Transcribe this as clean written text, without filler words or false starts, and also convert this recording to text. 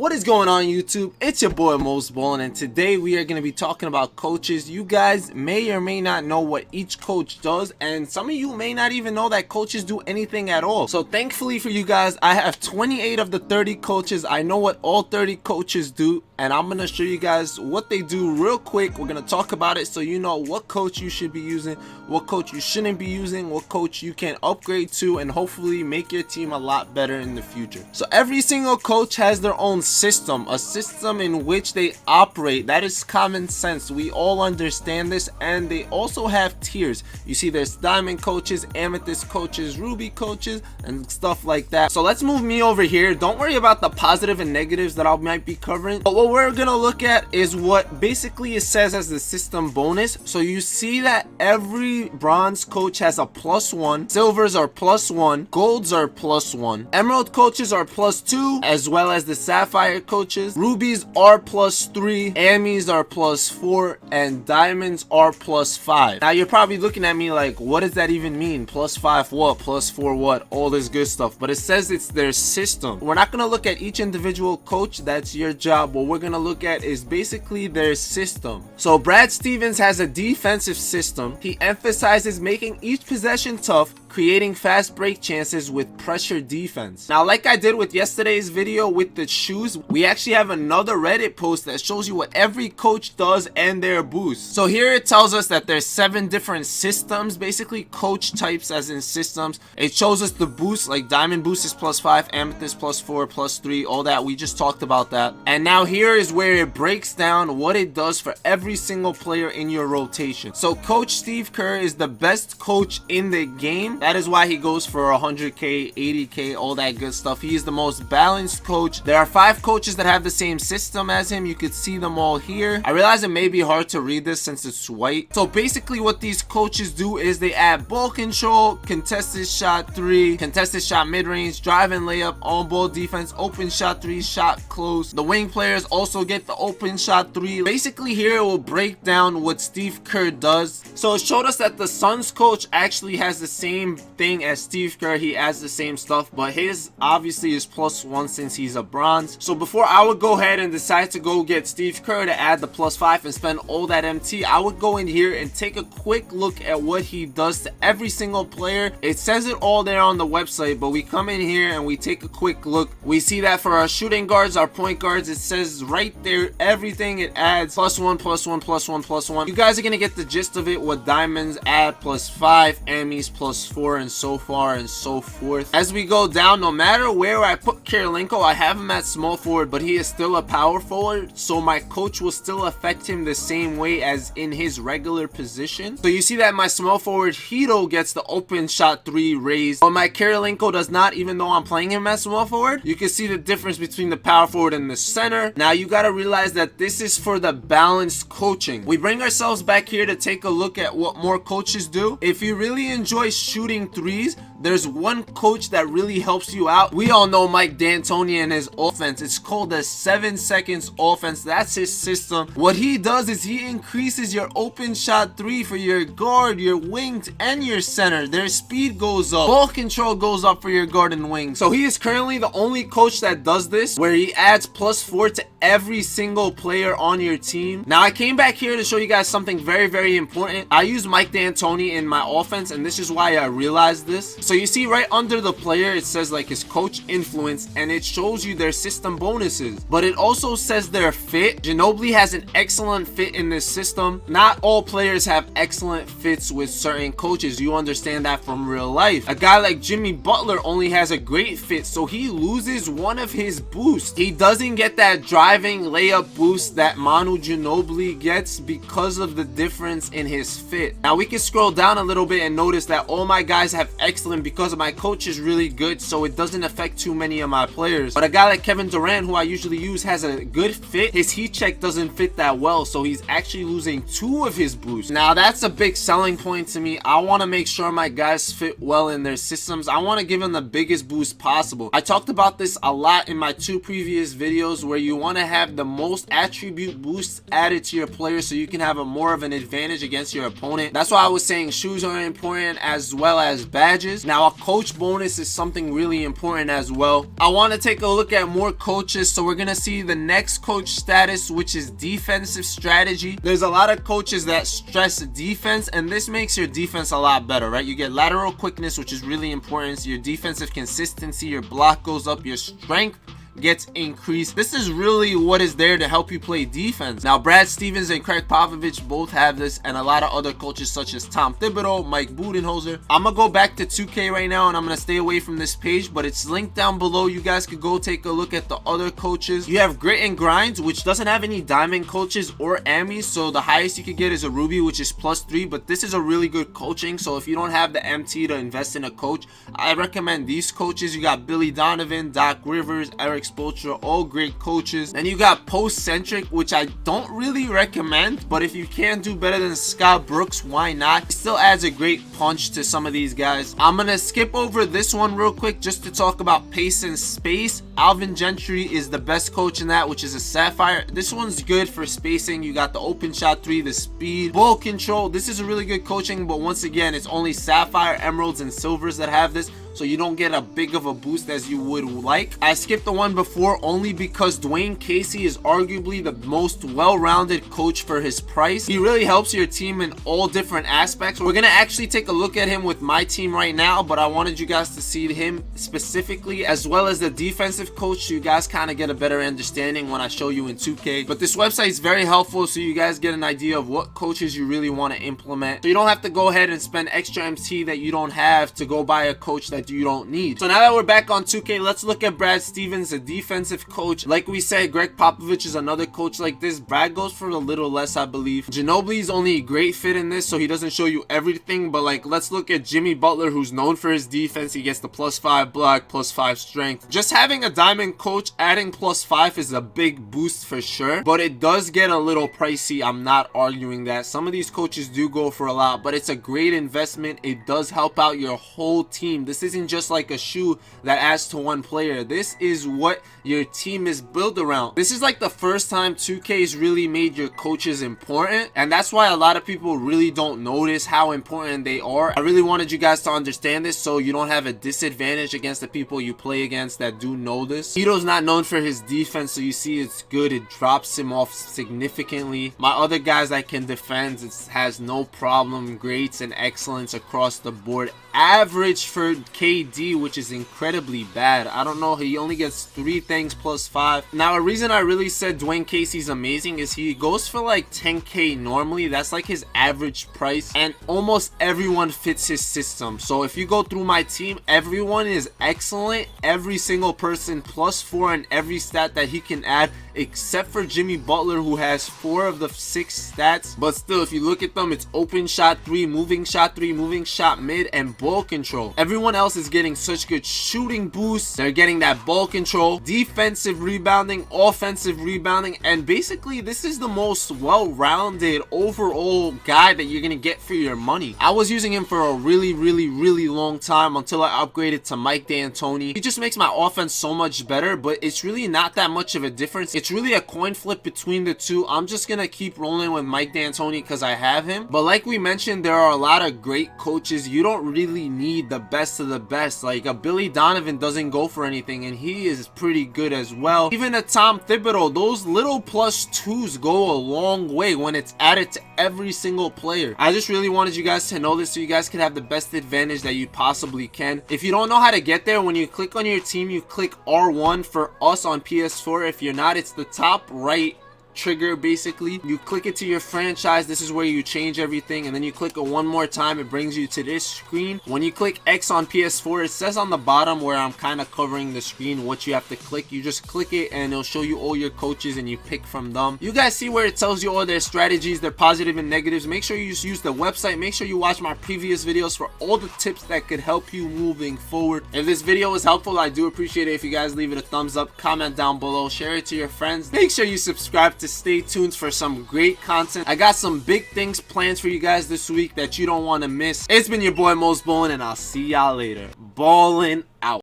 What is going on YouTube? It's your boy Mosballin, and today we are going to be talking about coaches. You guys may or may not know what each coach does, and some of you may not even know that coaches do anything at all. So thankfully for you guys, I have 28 of the 30 coaches. I know what all 30 coaches do, and I'm going to show you guys what they do real quick. We're going to talk about it so you know what coach you should be using, what coach you shouldn't be using, what coach you can upgrade to, and hopefully make your team a lot better in the future. So every single coach has their own system, a system in which they operate. That is common sense. We all understand this, and they also have tiers. You see there's diamond coaches, amethyst coaches, ruby coaches, and stuff like that. So let's move me over here. Don't worry about the positive and negatives that I might be covering, but what we're gonna look at is what basically it says as the system bonus. So you see that every bronze coach has a +1, silvers are +1, golds are +1, emerald coaches are +2, as well as the sapphire coaches. Rubies are +3, amies are +4, and diamonds are +5. Now you're probably looking at me like, what does that even mean? +5 what? +4 what? All this good stuff. But it says it's their system. We're not gonna look at each individual coach. That's your job. What we're gonna look at is basically their system. So Brad Stevens has a defensive system. He emphasizes making each possession tough, creating fast break chances with pressure defense. Now, like I did with yesterday's video with the shoes, we actually have another Reddit post that shows you what every coach does and their boosts. So here it tells us that there's 7 different systems, basically coach types as in systems. It shows us the boost, like diamond boost is +5, amethyst +4, +3, all that. We just talked about that. And now here is where it breaks down what it does for every single player in your rotation. So Coach Steve Kerr is the best coach in the game. That is why he goes for 100k, 80k, all that good stuff. He is the most balanced coach. There are 5 coaches that have the same system as him. You could see them all here. I realize it may be hard to read this since it's white. So basically what these coaches do is they add ball control, contested shot 3, contested shot mid-range, drive and layup, on ball defense, open shot 3, shot close. The wing players also get the open shot 3. Basically here it will break down what Steve Kerr does. So it showed us that the Suns coach actually has the same thing as Steve Kerr. He has the same stuff, but his obviously is +1 since he's a bronze. So before I would go ahead and decide to go get Steve Kerr to add the +5 and spend all that MT, I would go in here and take a quick look at what he does to every single player. It says it all there on the website, but we come in here and we take a quick look. We see that for our shooting guards, our point guards, it says right there everything it adds +1, +1, +1, +1. You guys are gonna get the gist of it. What diamonds add +5, amies +4, and so far and so forth. As we go down, no matter where I put Kerr, I have him at small forward, but he is still a power forward, so my coach will still affect him the same way as in his regular position. So you see that my small forward Hito gets the open shot 3 raised, but my Kerr does not, even though I'm playing him as small forward. You can see the difference between the power forward and the center. Now you gotta realize that this is for the balanced coaching. We bring ourselves back here to take a look at what more coaches do. If you really enjoy shooting threes, there's one coach that really helps you out. We all know Mike D'Antoni and his offense. It's called the 7 seconds offense. That's his system. What he does is he increases your open shot 3 for your guard, your wings, and your center. Their speed goes up. Ball control goes up for your guard and wing. So he is currently the only coach that does this, where he adds +4 to every single player on your team. Now I came back here to show you guys something very, very important. I use Mike D'Antoni in my offense, and this is why I realized this. So you see right under the player, it says like his coach influence, and it shows you their system bonuses, but it also says their fit. Ginobili has an excellent fit in this system. Not all players have excellent fits with certain coaches. You understand that from real life. A guy like Jimmy Butler only has a great fit, so he loses one of his boosts. He doesn't get that driving layup boost that Manu Ginobili gets because of the difference in his fit. Now we can scroll down a little bit and notice that all my guys have excellent because my coach is really good, so it doesn't affect too many of my players. But a guy like Kevin Durant, who I usually use, has a good fit. His heat check doesn't fit that well, so he's actually losing 2 of his boosts. Now that's a big selling point to me. I want to make sure my guys fit well in their systems. I want to give them the biggest boost possible. I talked about this a lot in my 2 previous videos, where you want to have the most attribute boosts added to your players so you can have a more of an advantage against your opponent. That's why I was saying shoes are important as well as badges. Now, a coach bonus is something really important as well. I want to take a look at more coaches, so we're gonna see the next coach status, which is defensive strategy. There's a lot of coaches that stress defense, and this makes your defense a lot better, right? You get lateral quickness, which is really important. So your defensive consistency, your block goes up, your strength gets increased. This is really what is there to help you play defense. Now, Brad Stevens and Craig Popovich both have this, and a lot of other coaches such as Tom Thibodeau, Mike Budenholzer. I'm gonna go back to 2K right now, and I'm gonna stay away from this page, but it's linked down below. You guys could go take a look at the other coaches. You have Grit and Grind, which doesn't have any diamond coaches or Amis, so the highest you could get is a Ruby, which is +3, but this is a really good coaching. So if you don't have the MT to invest in a coach, I recommend these coaches. You got Billy Donovan, Doc Rivers, Eric Spoelstra, all great coaches. Then you got Post-Centric, which I don't really recommend, but if you can do better than Scott Brooks, why not? It still adds a great punch to some of these guys. I'm gonna skip over this one real quick just to talk about pace and space. Alvin Gentry is the best coach in that, which is a Sapphire. This one's good for spacing. You got the open shot 3, the speed, ball control. This is a really good coaching, but once again, it's only Sapphire, Emeralds, and Silvers that have this, so you don't get a big of a boost as you would like. I skipped the one before only because Dwayne Casey is arguably the most well-rounded coach for his price. He really helps your team in all different aspects. We're gonna actually take a look at him with my team right now, but I wanted you guys to see him specifically, as well as the defensive coach, so you guys kind of get a better understanding when I show you in 2K. But this website is very helpful, so you guys get an idea of what coaches you really want to implement, so you don't have to go ahead and spend extra MT that you don't have to go buy a coach that you don't need. So now that we're back on 2K, let's look at Brad Stevens, a defensive coach. Like we said, Greg Popovich is another coach like this. Brad goes for a little less, I believe. Ginobili's only a great fit in this, so he doesn't show you everything, but like, let's look at Jimmy Butler, who's known for his defense. He gets the +5 block, +5 strength. Just having a diamond coach adding +5 is a big boost for sure, but it does get a little pricey. I'm not arguing that. Some of these coaches do go for a lot, but it's a great investment. It does help out your whole team. This isn't just like a shoe that adds to one player. This is what your team is built around. This is like the first time 2K's really made your coaches important, and that's why a lot of people really don't notice how important they are. I really wanted you guys to understand this so you don't have a disadvantage against the people you play against that do know this. Hito's not known for his defense, so you see it's good. It drops him off significantly. My other guys that can defend, it has no problem. Greats and excellence across the board. Average for KD, which is incredibly bad. I don't know, he only gets 3 things +5. Now, a reason I really said Dwayne Casey's amazing is he goes for like 10K normally. That's like his average price, and almost everyone fits his system. So if you go through my team, everyone is excellent. Every single person +4 in every stat that he can add, except for Jimmy Butler, who has 4 of the 6 stats. But still, if you look at them, it's open shot 3, moving shot 3, moving shot mid, and ball control. Everyone else is getting such good shooting boosts. They're getting that ball control, defensive rebounding, offensive rebounding, and basically this is the most well-rounded overall guy that you're gonna get for your money. I was using him for a really long time until I upgraded to Mike D'Antoni. He just makes my offense so much better, but it's really not that much of a difference. It's really a coin flip between the two. I'm just gonna keep rolling with Mike D'Antoni because I have him. But like we mentioned, there are a lot of great coaches. You don't really need the best of the best. Like a Billy Donovan doesn't go for anything, and he is pretty good as well. Even a Tom Thibodeau, those little +2s go a long way when it's added to every single player. I just really wanted you guys to know this so you guys can have the best advantage that you possibly can. If you don't know how to get there, when you click on your team, you click R1 for us on PS4. If you're not, it's the top right trigger. Basically, you click it to your franchise. This is where you change everything, and then you click it one more time. It brings you to this screen. When you click X on PS4, it says on the bottom where I'm kind of covering the screen what you have to click. You just click it and it'll show you all your coaches and you pick from them. You guys see where it tells you all their strategies, their positive and negatives. Make sure you just use the website. Make sure you watch my previous videos for all the tips that could help you moving forward. If this video was helpful, I do appreciate it if you guys leave it a thumbs up, comment down below, share it to your friends. Make sure you subscribe to stay tuned for some great content. I got some big things planned for you guys this week that you don't want to miss. It's been your boy Mosballin, and I'll see y'all later. Ballin' out.